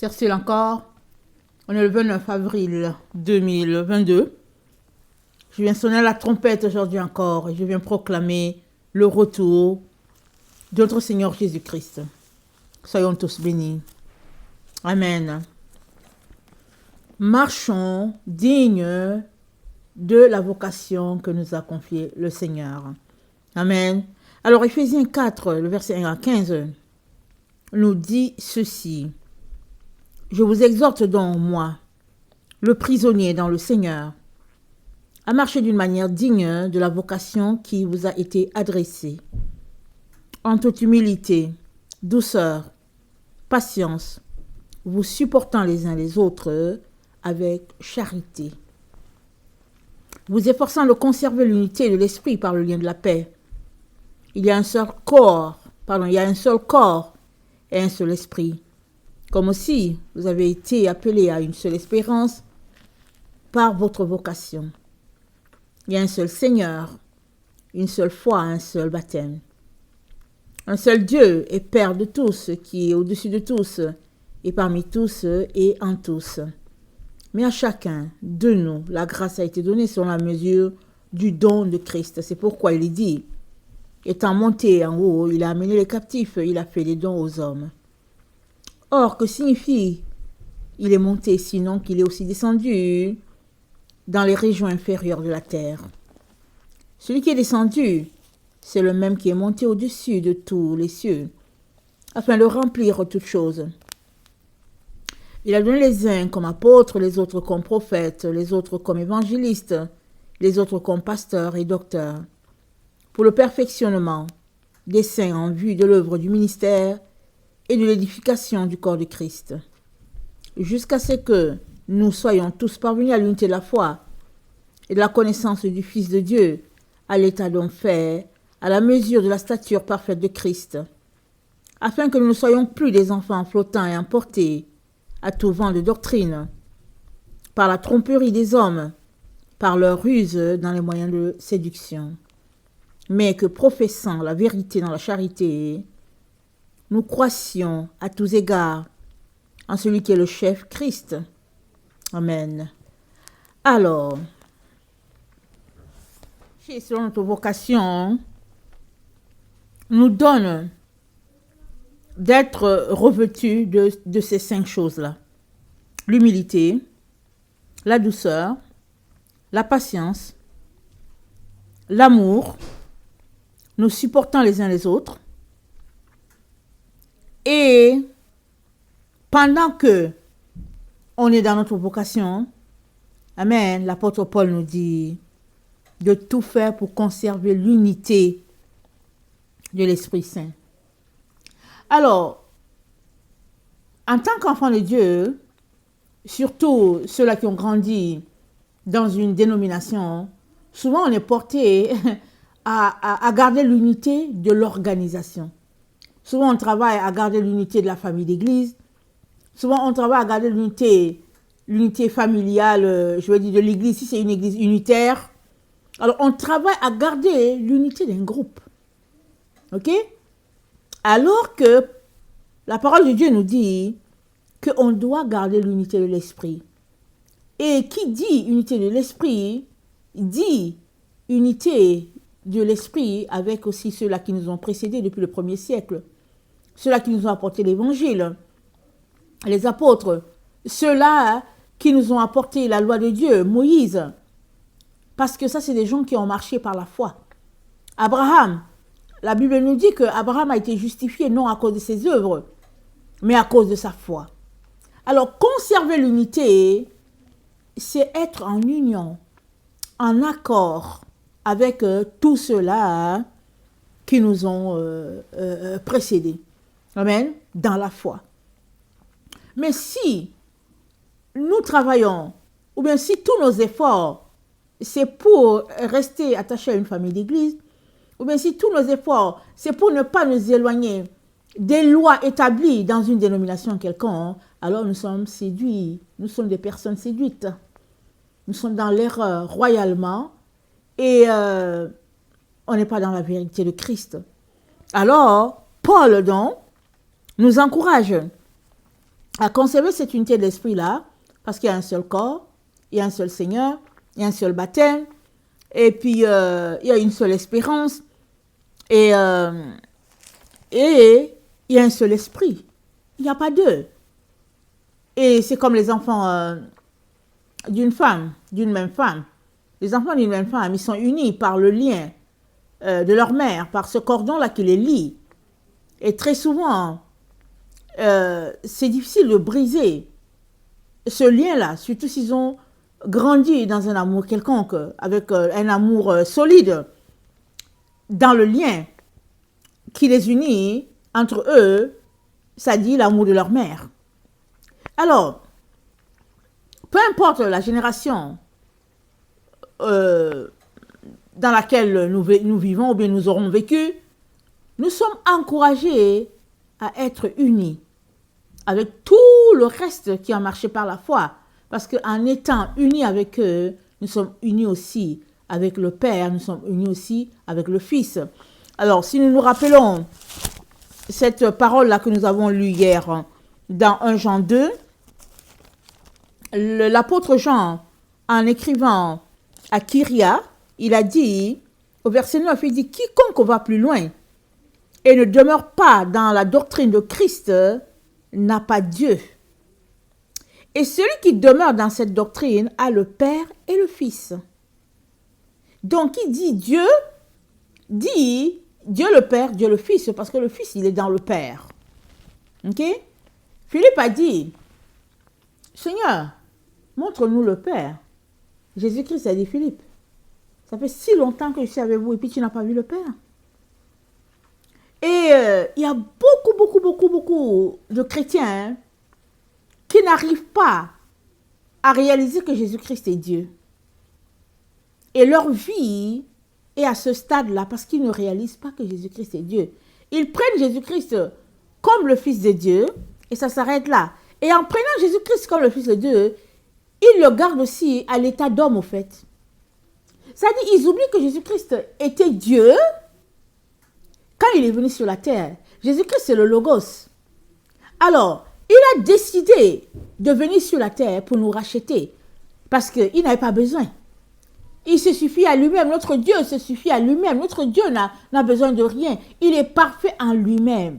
Cercile encore. On est le 29 avril 2022. Je viens sonner la trompette aujourd'hui encore et je viens proclamer le retour de notre Seigneur Jésus-Christ. Soyons tous bénis. Amen. Marchons dignes de la vocation que nous a confiée le Seigneur. Amen. Alors, Éphésiens 4, le verset 1 à 15, nous dit ceci. Je vous exhorte donc, moi, le prisonnier dans le Seigneur, à marcher d'une manière digne de la vocation qui vous a été adressée, en toute humilité, douceur, patience, vous supportant les uns les autres avec charité, vous efforçant de conserver l'unité de l'esprit par le lien de la paix. Il y a un seul corps et un seul esprit. Comme aussi vous avez été appelés à une seule espérance par votre vocation. Il y a un seul Seigneur, une seule foi, un seul baptême. Un seul Dieu et Père de tous, qui est au-dessus de tous, et parmi tous et en tous. Mais à chacun de nous, la grâce a été donnée selon la mesure du don de Christ. C'est pourquoi il est dit, étant monté en haut, il a amené les captifs, il a fait des dons aux hommes. Or, que signifie il est monté, sinon qu'il est aussi descendu dans les régions inférieures de la terre? Celui qui est descendu, c'est le même qui est monté au-dessus de tous les cieux, afin de remplir toutes choses. Il a donné les uns comme apôtres, les autres comme prophètes, les autres comme évangélistes, les autres comme pasteurs et docteurs, pour le perfectionnement des saints en vue de l'œuvre du ministère et de l'édification du corps de Christ, jusqu'à ce que nous soyons tous parvenus à l'unité de la foi et de la connaissance du Fils de Dieu, à l'état d'homme fait, à la mesure de la stature parfaite de Christ, afin que nous ne soyons plus des enfants flottants et emportés à tout vent de doctrine, par la tromperie des hommes, par leur ruse dans les moyens de séduction, mais que professant la vérité dans la charité, nous croissions à tous égards en celui qui est le chef, Christ. Amen. Alors, selon notre vocation, nous donne d'être revêtus de ces 5 choses-là. L'humilité, la douceur, la patience, l'amour, nous supportant les uns les autres. Et pendant que on est dans notre vocation, amen, l'apôtre Paul nous dit de tout faire pour conserver l'unité de l'Esprit Saint. Alors, en tant qu'enfants de Dieu, surtout ceux-là qui ont grandi dans une dénomination, souvent on est porté à garder l'unité de l'organisation. Souvent on travaille à garder l'unité de la famille d'église. Souvent on travaille à garder l'unité familiale, je veux dire de l'église, si c'est une église unitaire. Alors on travaille à garder l'unité d'un groupe. Ok? Alors que la parole de Dieu nous dit qu'on doit garder l'unité de l'esprit. Et qui dit unité de l'esprit, dit unité de l'esprit avec aussi ceux-là qui nous ont précédés depuis le 1er siècle. Ceux-là qui nous ont apporté l'évangile, les apôtres, ceux-là qui nous ont apporté la loi de Dieu, Moïse. Parce que ça, c'est des gens qui ont marché par la foi. Abraham, la Bible nous dit qu'Abraham a été justifié non à cause de ses œuvres, mais à cause de sa foi. Alors, conserver l'unité, c'est être en union, en accord avec tous ceux-là qui nous ont précédés. Amen. Dans la foi. Mais si nous travaillons, ou bien si tous nos efforts, c'est pour rester attachés à une famille d'église, ou bien si tous nos efforts, c'est pour ne pas nous éloigner des lois établies dans une dénomination quelconque, alors nous sommes séduits, nous sommes des personnes séduites. Nous sommes dans l'erreur royalement et on n'est pas dans la vérité de Christ. Alors, Paul, donc, nous encourage à conserver cette unité de l'esprit-là, parce qu'il y a un seul corps, il y a un seul Seigneur, il y a un seul baptême, et puis il y a une seule espérance, et il y a un seul esprit. Il n'y a pas deux. Et c'est comme les enfants d'une femme, d'une même femme. Les enfants d'une même femme, ils sont unis par le lien de leur mère, par ce cordon-là qui les lie. Et très souvent, c'est difficile de briser ce lien-là, surtout s'ils ont grandi dans un amour quelconque, avec un amour solide, dans le lien qui les unit entre eux, ça dit l'amour de leur mère. Alors, peu importe la génération dans laquelle nous vivons ou bien nous aurons vécu, nous sommes encouragés à être unis avec tout le reste qui a marché par la foi. Parce qu'en étant unis avec eux, nous sommes unis aussi avec le Père, nous sommes unis aussi avec le Fils. Alors, si nous nous rappelons cette parole-là que nous avons lue hier dans 1 Jean 2, l'apôtre Jean, en écrivant à Kyria, il a dit, au verset 9, il dit « Quiconque va plus loin et ne demeure pas dans la doctrine de Christ n'a pas Dieu. Et celui qui demeure dans cette doctrine a le Père et le Fils. » Donc, il dit Dieu le Père, Dieu le Fils, parce que le Fils, il est dans le Père. Ok? Philippe a dit, Seigneur, montre-nous le Père. Jésus-Christ a dit, Philippe, ça fait si longtemps que je suis avec vous et puis tu n'as pas vu le Père. Et il y a beaucoup de chrétiens qui n'arrivent pas à réaliser que Jésus-Christ est Dieu. Et leur vie est à ce stade-là parce qu'ils ne réalisent pas que Jésus-Christ est Dieu. Ils prennent Jésus-Christ comme le Fils de Dieu et ça s'arrête là. Et en prenant Jésus-Christ comme le Fils de Dieu, ils le gardent aussi à l'état d'homme au fait. C'est-à-dire ils oublient que Jésus-Christ était Dieu quand il est venu sur la terre. Jésus-Christ c'est le Logos. Alors, il a décidé de venir sur la terre pour nous racheter parce qu'il n'avait pas besoin. Il se suffit à lui-même. Notre Dieu se suffit à lui-même. Notre Dieu n'a besoin de rien. Il est parfait en lui-même.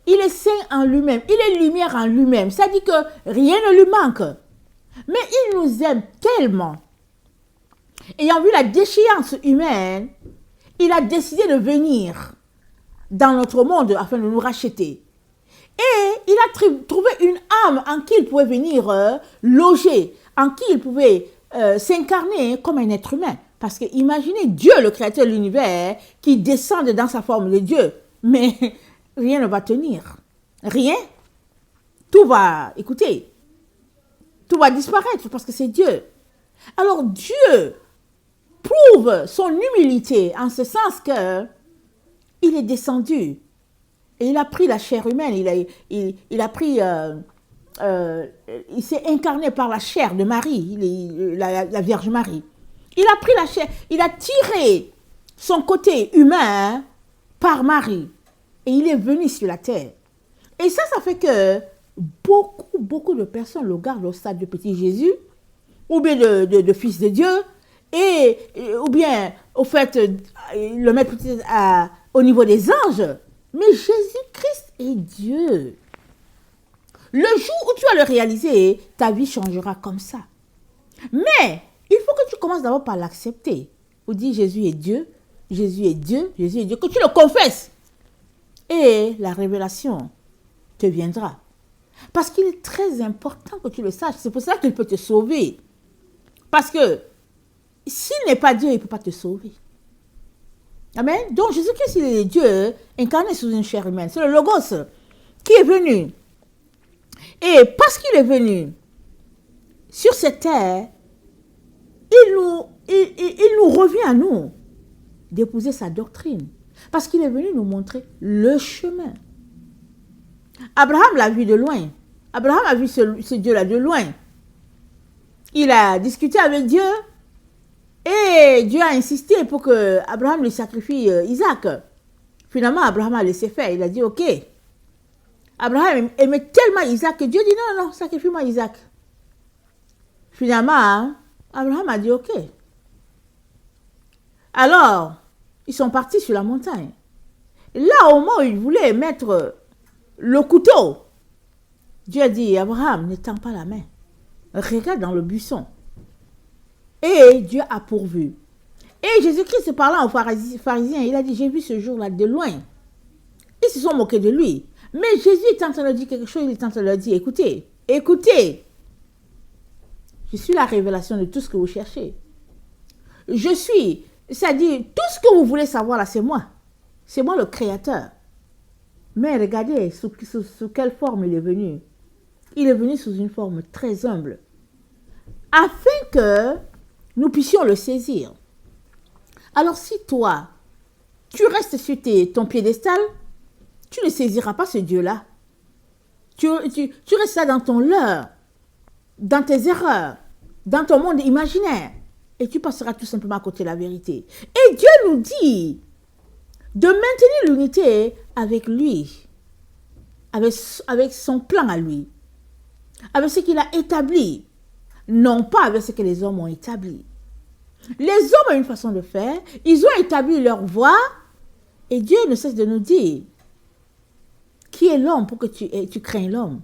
Il est saint en lui-même. Il est lumière en lui-même. Ça dit que rien ne lui manque. Mais il nous aime tellement. Ayant vu la déchéance humaine, il a décidé de venir dans notre monde afin de nous racheter. Et il a trouvé une âme en qui il pouvait venir loger, en qui il pouvait s'incarner comme un être humain. Parce que imaginez Dieu, le créateur de l'univers, qui descend dans sa forme de Dieu. Mais rien ne va tenir. Rien. Tout va, écoutez, tout va disparaître parce que c'est Dieu. Alors Dieu prouve son humilité en ce sens que il est descendu et il a pris la chair humaine, il a pris... il s'est incarné par la chair de Marie, la Vierge Marie. Il a pris la chair, il a tiré son côté humain par Marie. Et il est venu sur la terre. Et ça fait que beaucoup de personnes le gardent au stade de petit Jésus, ou bien de fils de Dieu, ou bien, au fait, le mettre au niveau des anges. Mais Jésus-Christ est Dieu. Le jour où tu vas le réaliser, ta vie changera comme ça. Mais, il faut que tu commences d'abord par l'accepter. Pour dire Jésus est Dieu, Jésus est Dieu, Jésus est Dieu. Que tu le confesses. Et la révélation te viendra. Parce qu'il est très important que tu le saches. C'est pour ça qu'il peut te sauver. Parce que, s'il n'est pas Dieu, il ne peut pas te sauver. Amen. Donc, Jésus-Christ, il est Dieu incarné sous une chair humaine. C'est le Logos qui est venu. Et parce qu'il est venu sur cette terre, il nous revient à nous d'épouser sa doctrine. Parce qu'il est venu nous montrer le chemin. Abraham l'a vu de loin. Abraham a vu ce Dieu-là de loin. Il a discuté avec Dieu et Dieu a insisté pour que Abraham lui sacrifie Isaac. Finalement, Abraham a laissé faire. Il a dit, ok, Abraham aimait tellement Isaac que Dieu dit non, sacrifie-moi Isaac. Finalement, Abraham a dit ok. Alors, ils sont partis sur la montagne. Là, au moment où il voulait mettre le couteau, Dieu a dit, Abraham, ne tends pas la main. Regarde dans le buisson. Et Dieu a pourvu. Et Jésus-Christ parlant aux pharisiens, il a dit, j'ai vu ce jour-là de loin. Ils se sont moqués de lui. Mais Jésus est en train de dire quelque chose, il est en train de leur dire, écoutez, je suis la révélation de tout ce que vous cherchez. C'est-à-dire, tout ce que vous voulez savoir là, c'est moi. C'est moi le créateur. Mais regardez sous quelle forme il est venu. Il est venu sous une forme très humble. Afin que nous puissions le saisir. Alors si toi, tu restes sur ton piédestal, tu ne saisiras pas ce Dieu-là. Tu restes là dans ton leurre, dans tes erreurs, dans ton monde imaginaire. Et tu passeras tout simplement à côté de la vérité. Et Dieu nous dit de maintenir l'unité avec lui, avec son plan à lui, avec ce qu'il a établi, non pas avec ce que les hommes ont établi. Les hommes ont une façon de faire, ils ont établi leur voie, et Dieu ne cesse de nous dire, qui est l'homme pour que tu craignes l'homme?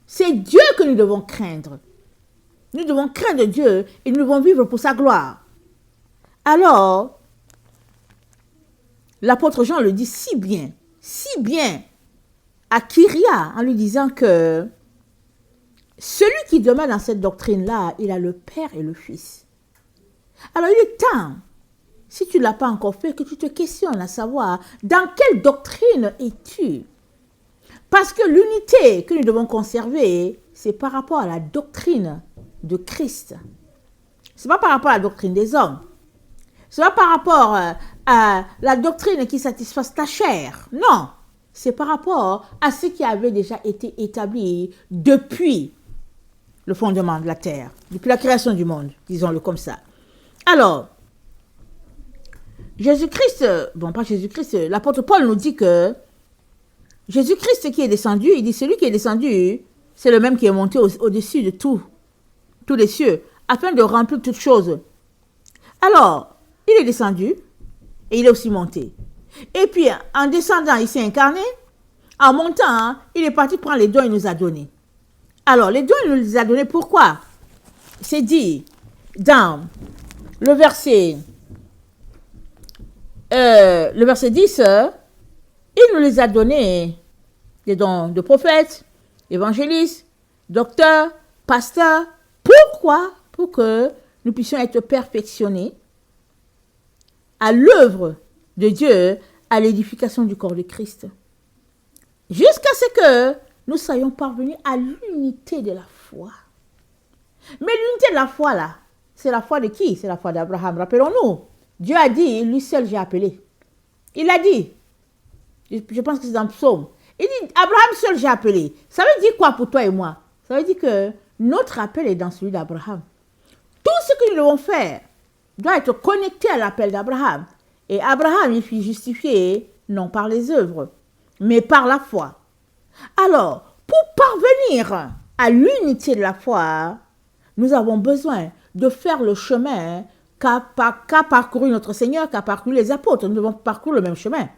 C'est Dieu que nous devons craindre. Nous devons craindre Dieu et nous devons vivre pour sa gloire. Alors, l'apôtre Jean le dit si bien à Kyria en lui disant que celui qui demeure dans cette doctrine-là, il a le Père et le Fils. Alors il est temps, si tu ne l'as pas encore fait, que tu te questionnes à savoir dans quelle doctrine es-tu? Parce que l'unité que nous devons conserver, c'est par rapport à la doctrine de Christ. Ce n'est pas par rapport à la doctrine des hommes. Ce n'est pas par rapport à la doctrine qui satisfasse ta chair. Non, c'est par rapport à ce qui avait déjà été établi depuis le fondement de la terre, depuis la création du monde, disons-le comme ça. Alors, l'apôtre Paul nous dit que Jésus-Christ qui est descendu, il dit celui qui est descendu, c'est le même qui est monté au-dessus de tous les cieux, afin de remplir toutes choses. Alors, il est descendu et il est aussi monté. Et puis, en descendant, il s'est incarné. En montant, il est parti prendre les dons qu'il nous a donnés. Alors, les dons, il nous les a donnés pourquoi? C'est dit dans le verset 10, il nous les a donnés, des dons de prophètes, évangélistes, docteurs, pasteurs. Pourquoi? Pour que nous puissions être perfectionnés à l'œuvre de Dieu, à l'édification du corps de Christ. Jusqu'à ce que nous soyons parvenus à l'unité de la foi. Mais l'unité de la foi, là, c'est la foi de qui? C'est la foi d'Abraham. Rappelons-nous, Dieu a dit, lui seul j'ai appelé. Il a dit, je pense que c'est dans le psaume, il dit, Abraham seul j'ai appelé. Ça veut dire quoi pour toi et moi? Ça veut dire que notre appel est dans celui d'Abraham. Tout ce que nous devons faire doit être connecté à l'appel d'Abraham. Et Abraham, il fut justifié non par les œuvres, mais par la foi. Alors, pour parvenir à l'unité de la foi, nous avons besoin de faire le chemin qu'a parcouru notre Seigneur, qu'a parcouru les apôtres. Nous devons parcourir le même chemin.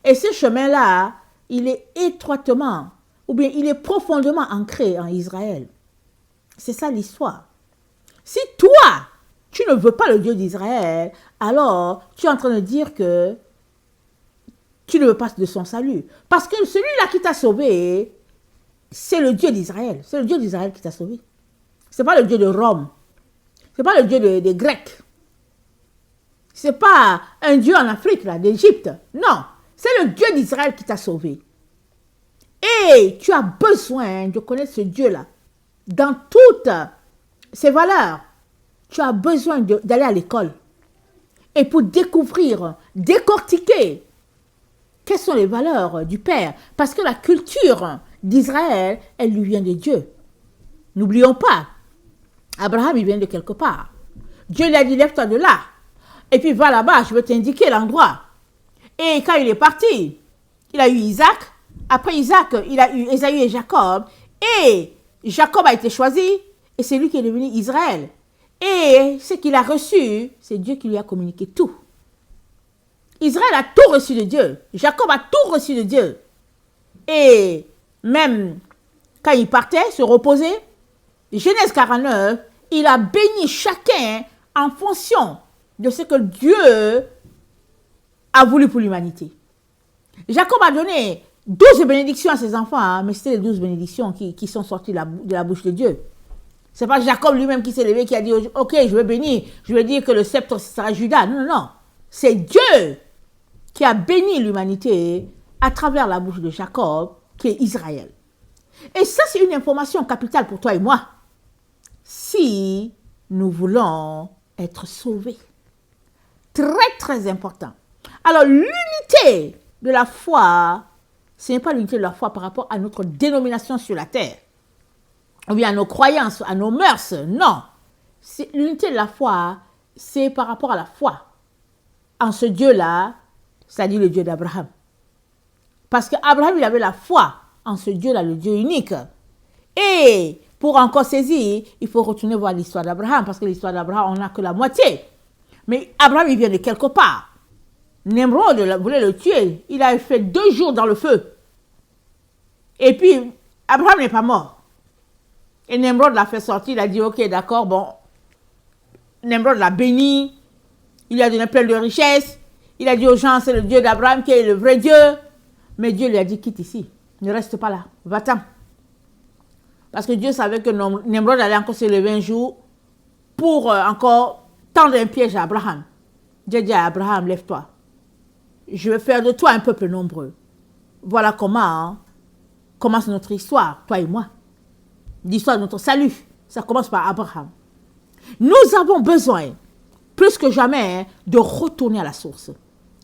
Et ce chemin-là, il est étroitement, ou bien il est profondément ancré en Israël. C'est ça l'histoire. Si toi, tu ne veux pas le Dieu d'Israël, alors tu es en train de dire que tu ne veux pas de son salut. Parce que celui-là qui t'a sauvé, c'est le Dieu d'Israël. C'est le Dieu d'Israël qui t'a sauvé. Ce n'est pas le Dieu de Rome. Ce n'est pas le Dieu des Grecs. Ce n'est pas un Dieu en Afrique, là, d'Égypte. Non, c'est le Dieu d'Israël qui t'a sauvé. Et tu as besoin de connaître ce Dieu-là. Dans toutes ses valeurs, tu as besoin d'aller à l'école. Et pour découvrir, décortiquer, quelles sont les valeurs du Père. Parce que la culture d'Israël, elle lui vient de Dieu. N'oublions pas, Abraham, il vient de quelque part. Dieu lui a dit, lève-toi de là. Et puis va là-bas, je vais t'indiquer l'endroit. Et quand il est parti, il a eu Isaac. Après Isaac, il a eu Ésaü et Jacob. Et Jacob a été choisi. Et c'est lui qui est devenu Israël. Et ce qu'il a reçu, c'est Dieu qui lui a communiqué tout. Israël a tout reçu de Dieu. Jacob a tout reçu de Dieu. Et même quand il partait se reposer, Genèse 49, il a béni chacun en fonction de ce que Dieu a voulu pour l'humanité. Jacob a donné 12 bénédictions à ses enfants, hein, mais c'était les 12 bénédictions qui sont sorties de la bouche de Dieu. Ce n'est pas Jacob lui-même qui s'est levé, qui a dit, ok, je vais bénir, je vais dire que le sceptre sera Judas. Non, non, non. C'est Dieu qui a béni l'humanité à travers la bouche de Jacob, qui est Israël. Et ça, c'est une information capitale pour toi et moi. Si nous voulons être sauvés. Très, très important. Alors, l'unité de la foi, ce n'est pas l'unité de la foi par rapport à notre dénomination sur la terre, ou bien à nos croyances, à nos mœurs. Non. L'unité de la foi, c'est par rapport à la foi en ce Dieu-là, c'est-à-dire le Dieu d'Abraham. Parce qu'Abraham, il avait la foi en ce Dieu-là, le Dieu unique. Et pour encore saisir, il faut retourner voir l'histoire d'Abraham, parce que l'histoire d'Abraham, on n'a que la moitié. Mais Abraham, il vient de quelque part. Nemrod voulait le tuer. Il a fait 2 jours dans le feu. Et puis, Abraham n'est pas mort. Et Nemrod l'a fait sortir. Il a dit, ok, d'accord, bon. Nemrod l'a béni. Il lui a donné plein de richesses. Il a dit aux gens, c'est le Dieu d'Abraham qui est le vrai Dieu. Mais Dieu lui a dit, quitte ici. Ne reste pas là. Va-t'en. Parce que Dieu savait que Nemrod allait encore se lever un jour pour encore tendre un piège à Abraham. Dieu dit à Abraham, lève-toi. Je vais faire de toi un peuple nombreux. Voilà comment commence notre histoire, toi et moi. L'histoire de notre salut. Ça commence par Abraham. Nous avons besoin, plus que jamais, de retourner à la source.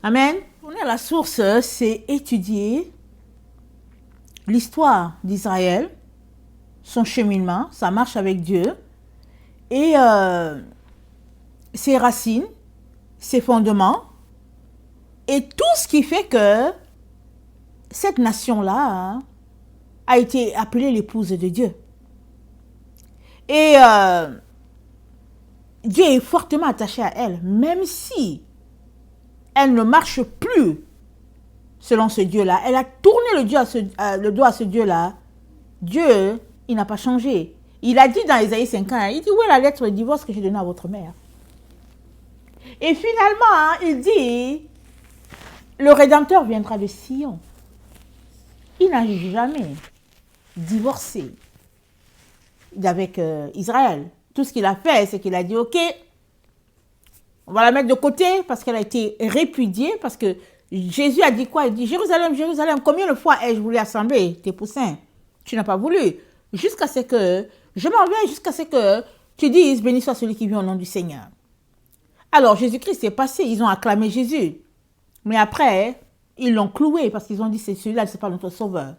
Amen. Retourner à la source, c'est étudier l'histoire d'Israël, son cheminement, sa marche avec Dieu, et ses racines, ses fondements, et tout ce qui fait que cette nation-là a été appelée l'épouse de Dieu. Et Dieu est fortement attaché à elle, même si elle ne marche plus selon ce Dieu-là. Elle a tourné le dos à ce Dieu-là. Dieu, il n'a pas changé. Il a dit dans Ésaïe 50, il dit, où est la lettre de divorce que j'ai donnée à votre mère? Et finalement, il dit, le Rédempteur viendra de Sion. Il n'a jamais divorcé avec Israël. Tout ce qu'il a fait, c'est qu'il a dit, ok, on va la mettre de côté parce qu'elle a été répudiée, parce que Jésus a dit quoi? Il dit, Jérusalem, Jérusalem, combien de fois ai-je voulu assembler tes poussins? Tu n'as pas voulu. Jusqu'à ce que, je m'en vais jusqu'à ce que tu dises, béni soit celui qui vient au nom du Seigneur. Alors, Jésus-Christ est passé, ils ont acclamé Jésus. Mais après, ils l'ont cloué parce qu'ils ont dit, c'est celui-là, c'est pas notre sauveur.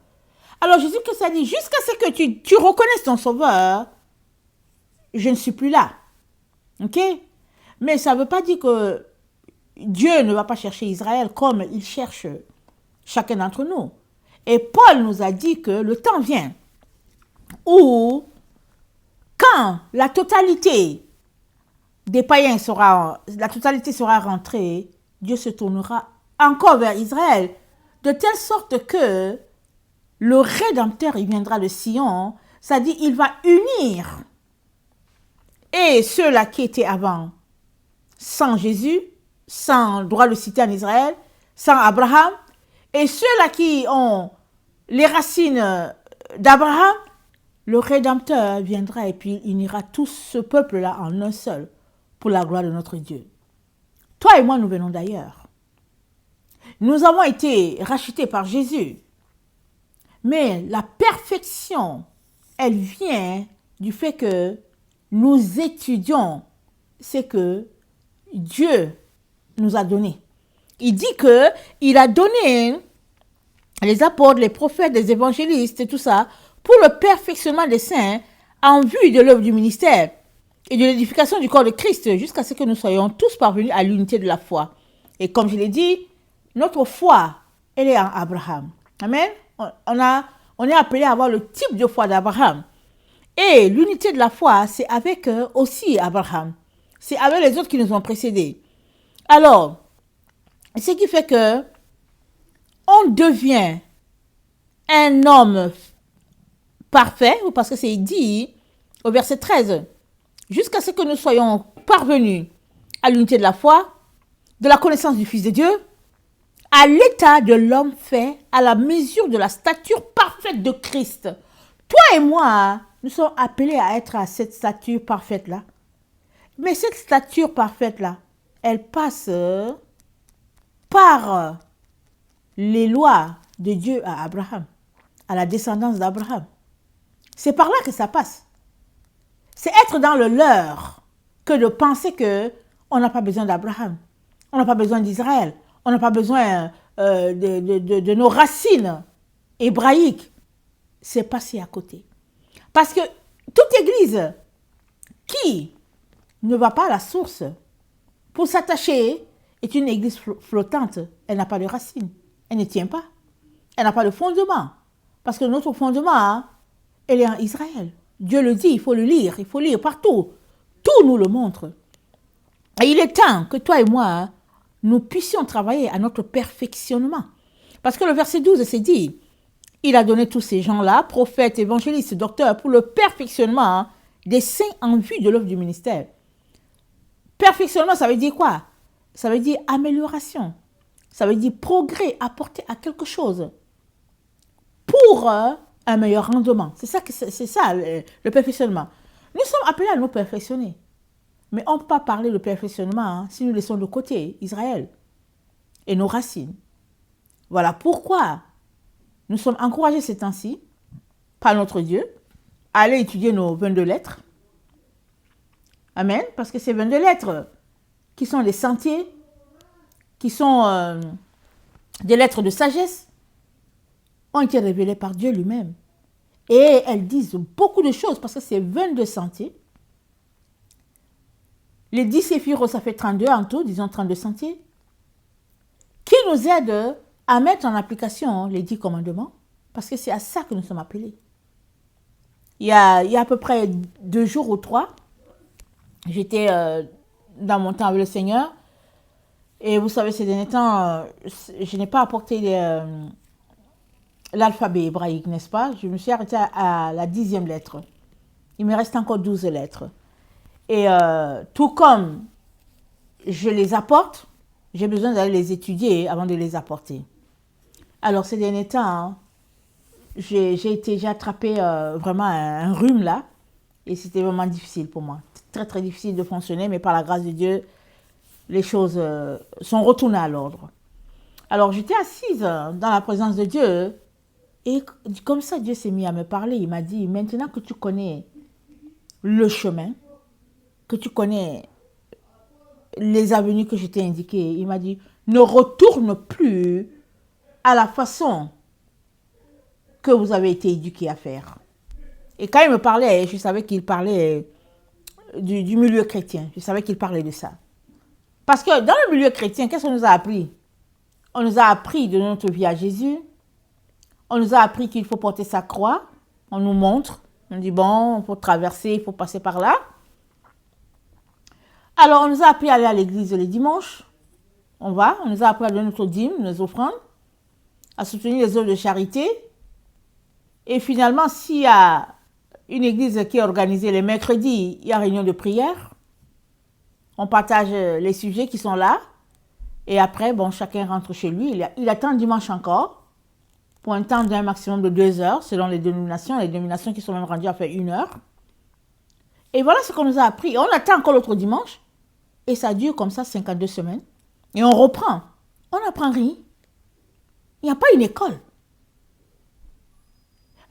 Alors, Jésus-Christ a dit, jusqu'à ce que tu reconnaisses ton sauveur, je ne suis plus là. Ok? Mais ça ne veut pas dire que Dieu ne va pas chercher Israël comme il cherche chacun d'entre nous. Et Paul nous a dit que le temps vient où, quand la totalité des païens sera rentrée, Dieu se tournera encore vers Israël, de telle sorte que le Rédempteur, il viendra de Sion, c'est-à-dire il va unir et ceux-là qui étaient avant sans Jésus, sans droit de cité en Israël, sans Abraham, et ceux-là qui ont les racines d'Abraham, le Rédempteur viendra et puis il unira tout ce peuple-là en un seul pour la gloire de notre Dieu. Toi et moi, nous venons d'ailleurs. Nous avons été rachetés par Jésus. Mais la perfection, elle vient du fait que nous étudions ce que Dieu nous a donné. Il dit qu'il a donné les apôtres, les prophètes, les évangélistes et tout ça pour le perfectionnement des saints en vue de l'œuvre du ministère et de l'édification du corps de Christ jusqu'à ce que nous soyons tous parvenus à l'unité de la foi. Et comme je l'ai dit, notre foi, elle est en Abraham. Amen. on est appelé à avoir le type de foi d'Abraham. Et l'unité de la foi, c'est avec aussi Abraham. C'est avec les autres qui nous ont précédés. Alors, ce qui fait que on devient un homme parfait, parce que c'est dit au verset 13, jusqu'à ce que nous soyons parvenus à l'unité de la foi, de la connaissance du Fils de Dieu, à l'état de l'homme fait à la mesure de la stature parfaite de Christ. Toi et moi, nous sommes appelés à être à cette stature parfaite-là. Mais cette stature parfaite-là, elle passe par les lois de Dieu à Abraham, à la descendance d'Abraham. C'est par là que ça passe. C'est être dans le leurre que de penser qu'on n'a pas besoin d'Abraham, on n'a pas besoin d'Israël, on n'a pas besoin de nos racines hébraïques. C'est passé à côté. Parce que toute église qui ne va pas à la source pour s'attacher est une église flottante. Elle n'a pas de racines. Elle ne tient pas. Elle n'a pas de fondement. Parce que notre fondement, elle est en Israël. Dieu le dit, il faut le lire. Il faut lire partout. Tout nous le montre. Et il est temps que toi et moi, nous puissions travailler à notre perfectionnement. Parce que le verset 12, c'est dit, il a donné tous ces gens-là, prophètes, évangélistes, docteurs, pour le perfectionnement des saints en vue de l'œuvre du ministère. Perfectionnement, ça veut dire quoi? Ça veut dire amélioration. Ça veut dire progrès, apporter à quelque chose pour un meilleur rendement. C'est ça le perfectionnement. Nous sommes appelés à nous perfectionner. Mais on ne peut pas parler de perfectionnement si nous laissons de côté Israël et nos racines. Voilà pourquoi nous sommes encouragés ces temps-ci par notre Dieu à aller étudier nos 22 lettres. Amen. Parce que ces 22 lettres qui sont des sentiers, qui sont des lettres de sagesse, ont été révélées par Dieu lui-même. Et elles disent beaucoup de choses parce que c'est 22 sentiers. Les 10 séphiros, ça fait 32 en tout, disons 32 sentiers, qui nous aident à mettre en application les 10 commandements, parce que c'est à ça que nous sommes appelés. Il y a à peu près 2 jours ou 3, j'étais dans mon temps avec le Seigneur, et vous savez, ces derniers temps, je n'ai pas apporté l'alphabet hébraïque, n'est-ce pas? Je me suis arrêtée à la 10e lettre. Il me reste encore 12 lettres. Et tout comme je les apporte, j'ai besoin d'aller les étudier avant de les apporter. Alors, ces derniers temps, j'ai attrapé vraiment un rhume là. Et c'était vraiment difficile pour moi. Très, très difficile de fonctionner, mais par la grâce de Dieu, les choses sont retournées à l'ordre. Alors, j'étais assise dans la présence de Dieu. Et comme ça, Dieu s'est mis à me parler. Il m'a dit, maintenant que tu connais le chemin, que tu connais les avenues que je t'ai indiquées, il m'a dit, ne retourne plus à la façon que vous avez été éduqués à faire. Et quand il me parlait, je savais qu'il parlait du milieu chrétien. Je savais qu'il parlait de ça. Parce que dans le milieu chrétien, qu'est-ce qu'on nous a appris? On nous a appris de notre vie à Jésus. On nous a appris qu'il faut porter sa croix. On nous montre. On dit, bon, il faut traverser, il faut passer par là. Alors, on nous a appris à aller à l'église les dimanches. On nous a appris à donner notre dîme, nos offrandes, à soutenir les œuvres de charité. Et finalement, s'il y a une église qui est organisée les mercredis, il y a réunion de prière. On partage les sujets qui sont là. Et après, bon, chacun rentre chez lui. Il attend dimanche encore pour un temps d'un maximum de 2 heures, selon les dénominations. Les dénominations qui sont même rendues à faire 1 heure. Et voilà ce qu'on nous a appris. On attend encore l'autre dimanche. Et ça dure comme ça 52 semaines. Et on reprend. On n'apprend rien. Il n'y a pas une école.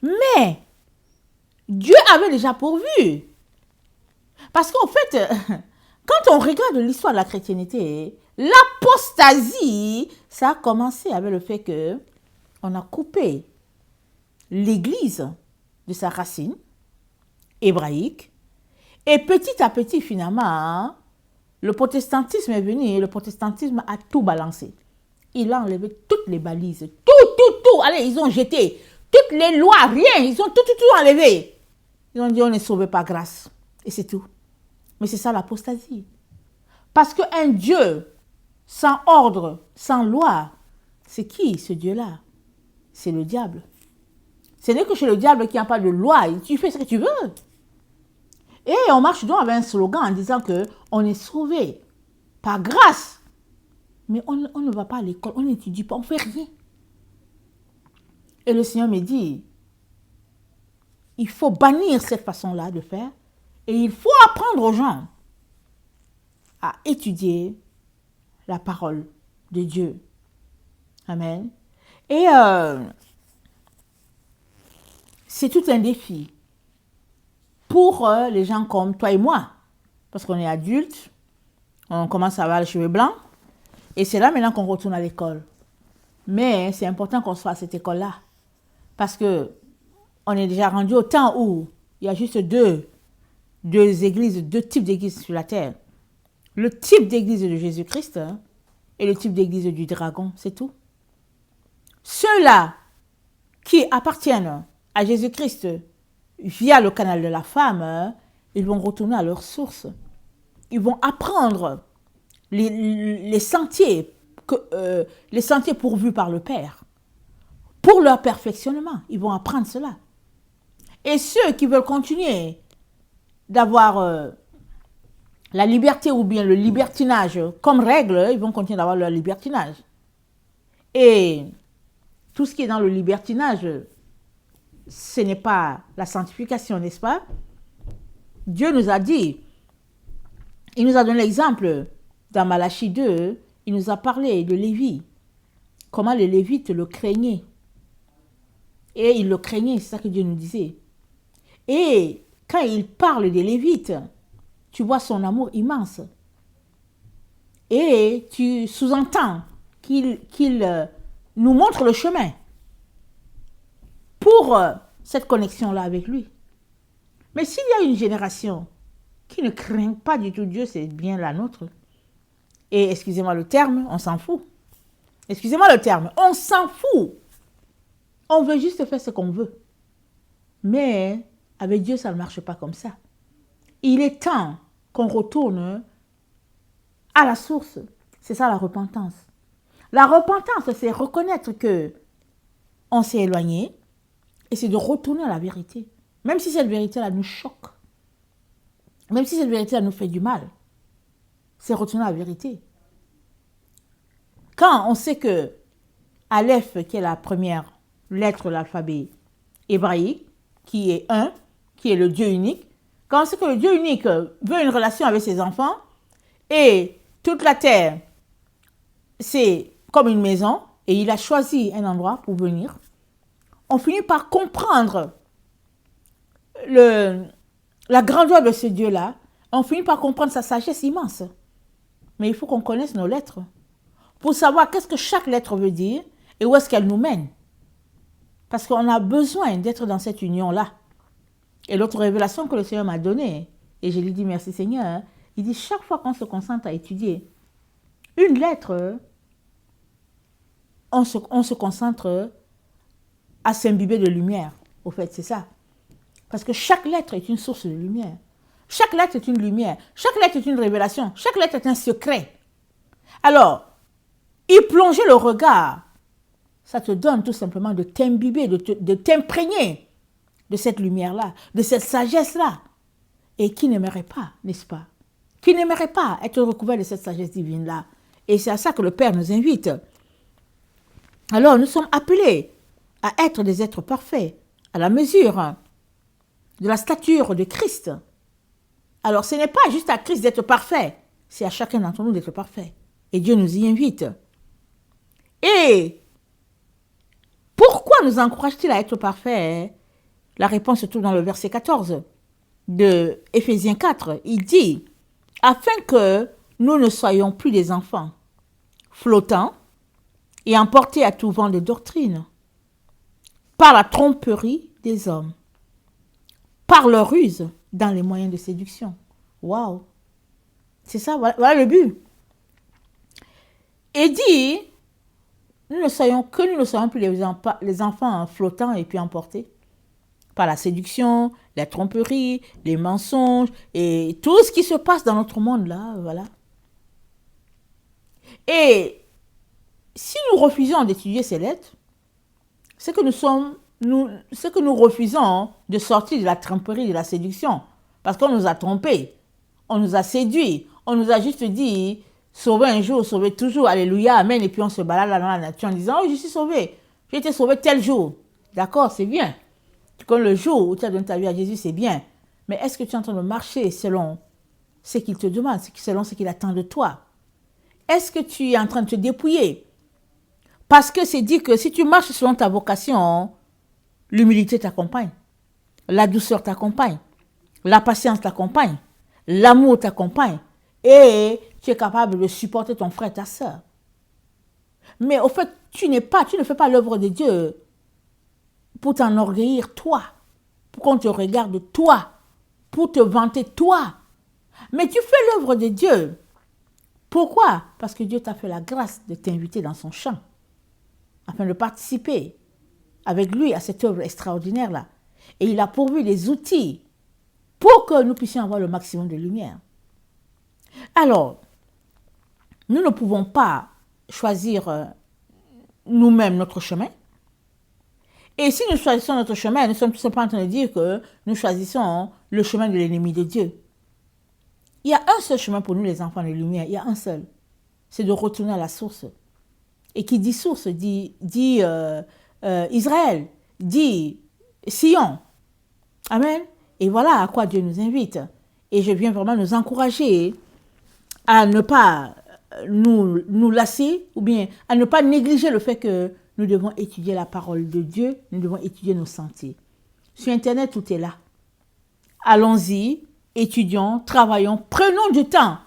Mais Dieu avait déjà pourvu. Parce qu'en fait, quand on regarde l'histoire de la chrétienté, l'apostasie, ça a commencé avec le fait que on a coupé l'Église de sa racine hébraïque. Et petit à petit, finalement, le protestantisme est venu et le protestantisme a tout balancé. Il a enlevé toutes les balises. Tout. allez, ils ont jeté toutes les lois, rien, ils ont tout enlevé. Ils ont dit, on est sauvé par grâce. Et c'est tout. Mais c'est ça l'apostasie. Parce qu'un Dieu sans ordre, sans loi, c'est qui ce Dieu-là? C'est le diable. Ce n'est que chez le diable qu'il n'y a pas de loi. Tu fais ce que tu veux. Et on marche donc avec un slogan en disant qu'on est sauvé par grâce. Mais on ne va pas à l'école, on n'étudie pas, on ne fait rien. Et le Seigneur me dit, il faut bannir cette façon-là de faire et il faut apprendre aux gens à étudier la parole de Dieu. Amen. Et c'est tout un défi pour les gens comme toi et moi. Parce qu'on est adultes, on commence à avoir les cheveux blancs. Et c'est là maintenant qu'on retourne à l'école. Mais c'est important qu'on soit à cette école-là. Parce que on est déjà rendu au temps où il y a juste deux églises, deux types d'églises sur la terre. Le type d'église de Jésus-Christ et le type d'église du dragon, c'est tout. Ceux-là qui appartiennent à Jésus-Christ via le canal de la femme, ils vont retourner à leur source. Ils vont apprendre les sentiers pourvus par le Père. Pour leur perfectionnement, ils vont apprendre cela. Et ceux qui veulent continuer d'avoir la liberté ou bien le libertinage comme règle, ils vont continuer d'avoir leur libertinage. Et tout ce qui est dans le libertinage, ce n'est pas la sanctification, n'est-ce pas? Dieu nous a dit, il nous a donné l'exemple dans Malachie 2, il nous a parlé de Lévi, comment les Lévites le craignaient. Et ils le craignaient, c'est ça que Dieu nous disait. Et quand il parle des Lévites, tu vois son amour immense. Et tu sous-entends qu'il nous montre le chemin pour cette connexion-là avec lui. Mais s'il y a une génération qui ne craint pas du tout Dieu, c'est bien la nôtre. Et excusez-moi le terme, on s'en fout. Excusez-moi le terme, on s'en fout. On veut juste faire ce qu'on veut. Mais avec Dieu, ça ne marche pas comme ça. Il est temps qu'on retourne à la source. C'est ça la repentance. La repentance, c'est reconnaître que on s'est éloigné et c'est de retourner à la vérité. Même si cette vérité-là nous choque. Même si cette vérité-là nous fait du mal. C'est retourner à la vérité. Quand on sait que Aleph, qui est la première lettre de l'alphabet hébraïque, qui est un, qui est le Dieu unique, quand on sait que le Dieu unique veut une relation avec ses enfants, et toute la terre, c'est comme une maison, et il a choisi un endroit pour venir, on finit par comprendre la grandeur de ce Dieu-là, on finit par comprendre sa sagesse immense. Mais il faut qu'on connaisse nos lettres pour savoir qu'est-ce que chaque lettre veut dire et où est-ce qu'elle nous mène. Parce qu'on a besoin d'être dans cette union-là. Et l'autre révélation que le Seigneur m'a donnée, et je lui dis merci Seigneur, il dit chaque fois qu'on se concentre à étudier une lettre, on se concentre à s'imbiber de lumière. Au fait, c'est ça. Parce que chaque lettre est une source de lumière. Chaque lettre est une lumière. Chaque lettre est une révélation. Chaque lettre est un secret. Alors, y plonger le regard, ça te donne tout simplement de t'imbiber, de t'imprégner de cette lumière-là, de cette sagesse-là. Et qui n'aimerait pas, n'est-ce pas? Qui n'aimerait pas être recouvert de cette sagesse divine-là? Et c'est à ça que le Père nous invite. Alors, nous sommes appelés à être des êtres parfaits, à la mesure de la stature de Christ. Alors, ce n'est pas juste à Christ d'être parfait, c'est à chacun d'entre nous d'être parfait. Et Dieu nous y invite. Et pourquoi nous encourage-t-il à être parfait? La réponse se trouve dans le verset 14 de Éphésiens 4. Il dit, afin que nous ne soyons plus des enfants flottants et emportés à tout vent de doctrine, par la tromperie des hommes, par leur ruse dans les moyens de séduction. Waouh! C'est ça, voilà le but. Et dit, nous ne soyons plus les enfants flottants et puis emportés par la séduction, la tromperie, les mensonges et tout ce qui se passe dans notre monde là, voilà. Et si nous refusons d'étudier ces lettres, c'est que nous refusons de sortir de la tromperie, de la séduction, parce qu'on nous a trompés, on nous a séduits, on nous a juste dit sauver un jour, sauver toujours, alléluia, amen, et puis on se balade là dans la nature en disant oh je suis sauvé, j'ai été sauvé tel jour, d'accord, c'est bien. Comme le jour où tu as donné ta vie à Jésus, c'est bien. Mais est-ce que tu es en train de marcher selon ce qu'il te demande, selon ce qu'il attend de toi? Est-ce que tu es en train de te dépouiller? Parce que c'est dit que si tu marches selon ta vocation, l'humilité t'accompagne, la douceur t'accompagne, la patience t'accompagne, l'amour t'accompagne et tu es capable de supporter ton frère, ta soeur. Mais au fait, tu ne fais pas l'œuvre de Dieu pour t'enorgueillir toi, pour qu'on te regarde toi, pour te vanter toi. Mais tu fais l'œuvre de Dieu. Pourquoi? Parce que Dieu t'a fait la grâce de t'inviter dans son champ, afin de participer avec lui à cette œuvre extraordinaire-là. Et il a pourvu les outils pour que nous puissions avoir le maximum de lumière. Alors, nous ne pouvons pas choisir nous-mêmes notre chemin. Et si nous choisissons notre chemin, nous sommes tout simplement en train de dire que nous choisissons le chemin de l'ennemi de Dieu. Il y a un seul chemin pour nous, les enfants de lumière. Il y a un seul. C'est de retourner à la source. Et qui dit source, dit Israël, dit Sion. Amen. Et voilà à quoi Dieu nous invite. Et je viens vraiment nous encourager à ne pas nous lasser ou bien à ne pas négliger le fait que nous devons étudier la parole de Dieu, nous devons étudier nos sentiers. Sur Internet, tout est là. Allons-y, étudions, travaillons, prenons du temps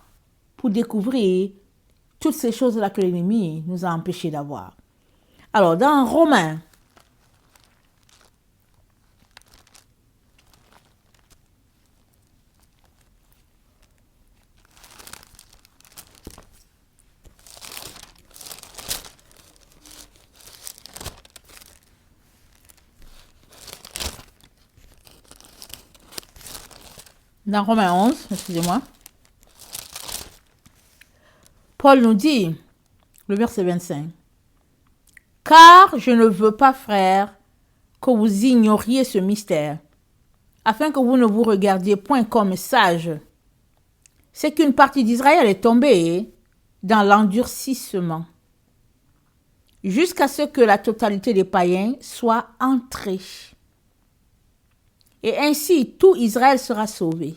pour découvrir toutes ces choses-là que l'ennemi nous a empêchés d'avoir. Alors, dans Romains, dans Romains 11, excusez-moi, Paul nous dit, le verset 25, « Car je ne veux pas, frères, que vous ignoriez ce mystère, afin que vous ne vous regardiez point comme sages. C'est qu'une partie d'Israël est tombée dans l'endurcissement, jusqu'à ce que la totalité des païens soit entrée. Et ainsi, tout Israël sera sauvé.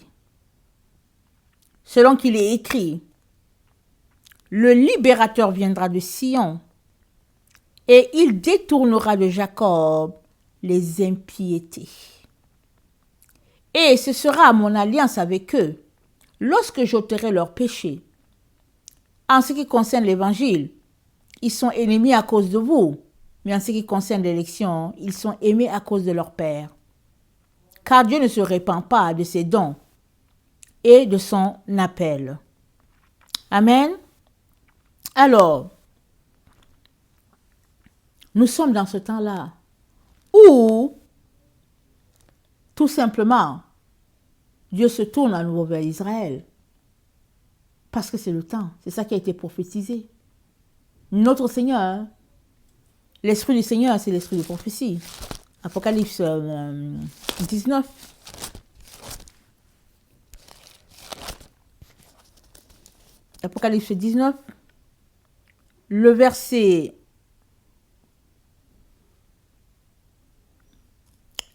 Selon qu'il est écrit, le libérateur viendra de Sion, et il détournera de Jacob les impiétés. Et ce sera mon alliance avec eux, lorsque j'ôterai leurs péchés. En ce qui concerne l'évangile, ils sont ennemis à cause de vous, mais en ce qui concerne l'élection, ils sont aimés à cause de leur Père. Car Dieu ne se répand pas de ses dons et de son appel. Amen. Alors, nous sommes dans ce temps-là où, tout simplement, Dieu se tourne à nouveau vers Israël. Parce que c'est le temps. C'est ça qui a été prophétisé. Notre Seigneur, l'Esprit du Seigneur, c'est l'Esprit de prophétie. Apocalypse 19. Apocalypse 19. Le verset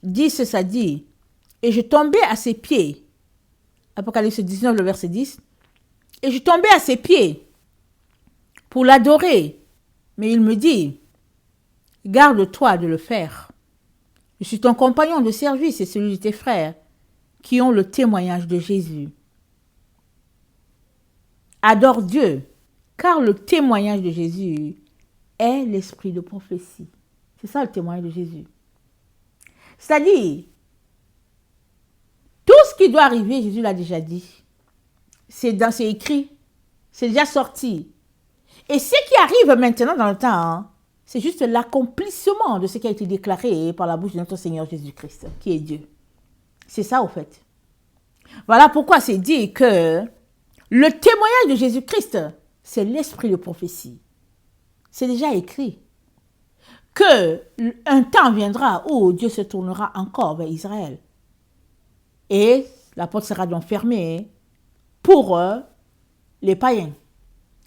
10, ça dit, « Et je tombais à ses pieds. » Apocalypse 19, le verset 10. « Et je tombais à ses pieds pour l'adorer. Mais il me dit, « Garde-toi de le faire. Je suis ton compagnon de service et celui de tes frères qui ont le témoignage de Jésus. Adore Dieu, car le témoignage de Jésus est l'esprit de prophétie. » C'est ça le témoignage de Jésus. C'est-à-dire, tout ce qui doit arriver, Jésus l'a déjà dit. C'est écrit, c'est déjà sorti. Et ce qui arrive maintenant dans le temps, C'est juste l'accomplissement de ce qui a été déclaré par la bouche de notre Seigneur Jésus-Christ, qui est Dieu. C'est ça, au fait. Voilà pourquoi c'est dit que le témoignage de Jésus-Christ, c'est l'esprit de prophétie. C'est déjà écrit qu'un temps viendra où Dieu se tournera encore vers Israël. Et la porte sera donc fermée pour les païens.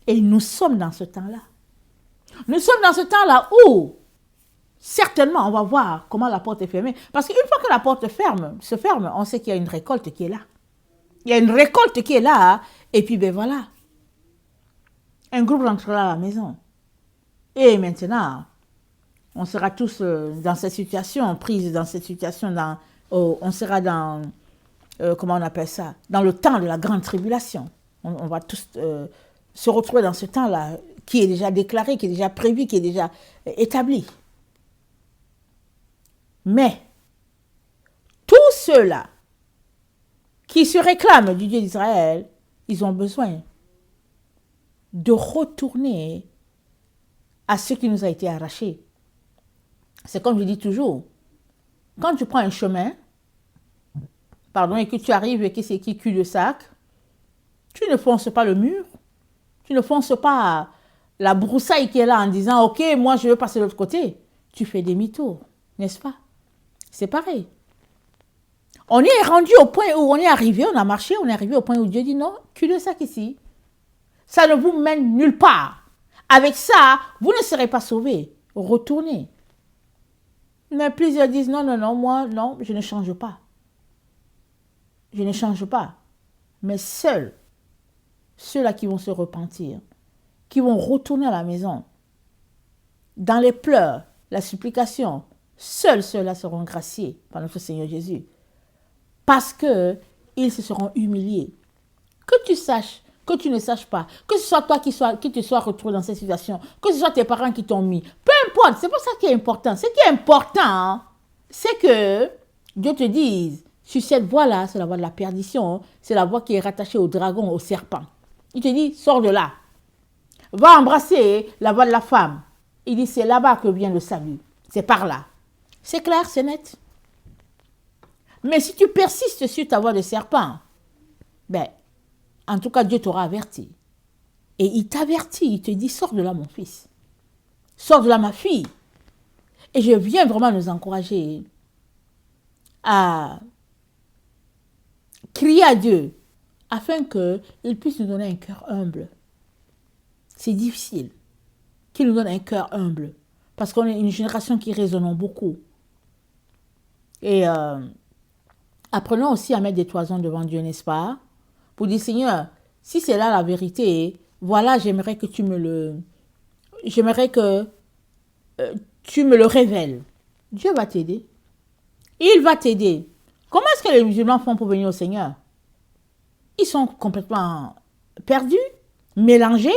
Et nous sommes dans ce temps-là. Nous sommes dans ce temps-là où, certainement, on va voir comment la porte est fermée. Parce qu'une fois que la porte se ferme, on sait qu'il y a une récolte qui est là. Il y a une récolte qui est là, et puis ben voilà. Un groupe rentrera à la maison. Et maintenant, on sera tous dans cette situation, prise dans cette situation, on sera dans, comment on appelle ça, dans le temps de la grande tribulation. On va tous se retrouver dans ce temps-là, qui est déjà déclaré, qui est déjà prévu, qui est déjà établi. Mais, tous ceux-là qui se réclament du Dieu d'Israël, ils ont besoin de retourner à ce qui nous a été arraché. C'est comme je dis toujours, quand tu prends un chemin, et que tu arrives et que c'est qui cul-de-sac, tu ne fonces pas le mur, tu ne fonces pas la broussaille qui est là en disant « Ok, moi je veux passer de l'autre côté ». Tu fais demi-tour, n'est-ce pas? C'est pareil. On est rendu au point où on est arrivé, on a marché, on est arrivé au point où Dieu dit « Non, cul-de-sac ici, ça ne vous mène nulle part. Avec ça, vous ne serez pas sauvés. Retournez. » Mais plusieurs disent « Non, non, non, moi, non, je ne change pas. Je ne change pas. » Mais seuls ceux-là qui vont se repentir, qui vont retourner à la maison, dans les pleurs, la supplication, seuls ceux-là seront graciés par notre Seigneur Jésus. Parce qu'ils se seront humiliés. Que tu saches, que tu ne saches pas, que ce soit toi qui te sois retrouvé dans cette situation, que ce soit tes parents qui t'ont mis, peu importe, c'est pas ça qui est important. Ce qui est important, c'est que Dieu te dise, sur cette voie-là, c'est la voie de la perdition, c'est la voie qui est rattachée au dragon, au serpent. Il te dit, sors de là. Va embrasser la voie de la femme. Il dit, c'est là-bas que vient le salut. C'est par là. C'est clair, c'est net. Mais si tu persistes sur ta voie de serpent, ben, en tout cas, Dieu t'aura averti. Et il t'avertit, il te dit, sors de là, mon fils. Sors de là, ma fille. Et je viens vraiment nous encourager à crier à Dieu afin qu'il puisse nous donner un cœur humble. C'est difficile qu'il nous donne un cœur humble parce qu'on est une génération qui raisonne beaucoup. Et apprenons aussi à mettre des toisons devant Dieu, n'est-ce pas? Pour dire, Seigneur, si c'est là la vérité, voilà, j'aimerais que tu me le révèles. Dieu va t'aider. Il va t'aider. Comment est-ce que les musulmans font pour venir au Seigneur? Ils sont complètement perdus, mélangés.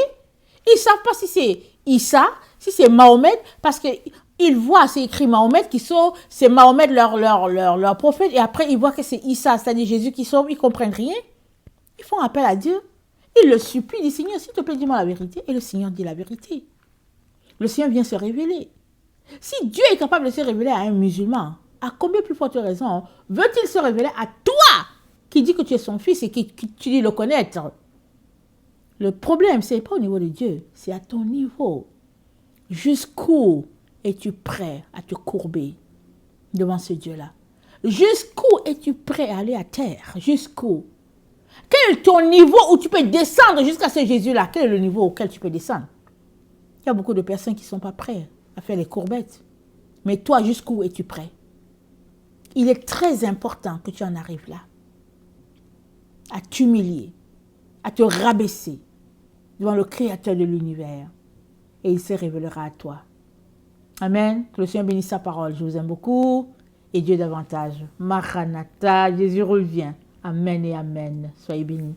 Ils ne savent pas si c'est Issa, si c'est Mahomet, parce qu'ils voient, c'est écrit Mahomet qui sauve, c'est Mahomet leur prophète, et après ils voient que c'est Issa, c'est-à-dire Jésus qui sauve, ils ne comprennent rien. Ils font appel à Dieu. Ils le supplient, ils disent, Seigneur, s'il te plaît, dis-moi la vérité. Et le Seigneur dit la vérité. Le Seigneur vient se révéler. Si Dieu est capable de se révéler à un musulman, à combien plus forte raison veut-il se révéler à toi qui dis que tu es son fils et qui tu dis le connaître? Le problème, ce n'est pas au niveau de Dieu, c'est à ton niveau. Jusqu'où es-tu prêt à te courber devant ce Dieu-là? Jusqu'où es-tu prêt à aller à terre? Jusqu'où? Quel est ton niveau où tu peux descendre jusqu'à ce Jésus-là? Quel est le niveau auquel tu peux descendre? Il y a beaucoup de personnes qui ne sont pas prêtes à faire les courbettes. Mais toi, jusqu'où es-tu prêt? Il est très important que tu en arrives là. À t'humilier, à te rabaisser devant le Créateur de l'univers. Et il se révélera à toi. Amen. Que le Seigneur bénisse sa parole. Je vous aime beaucoup. Et Dieu davantage. Maranatha, Jésus revient. Amen et amen. Soyez bénis.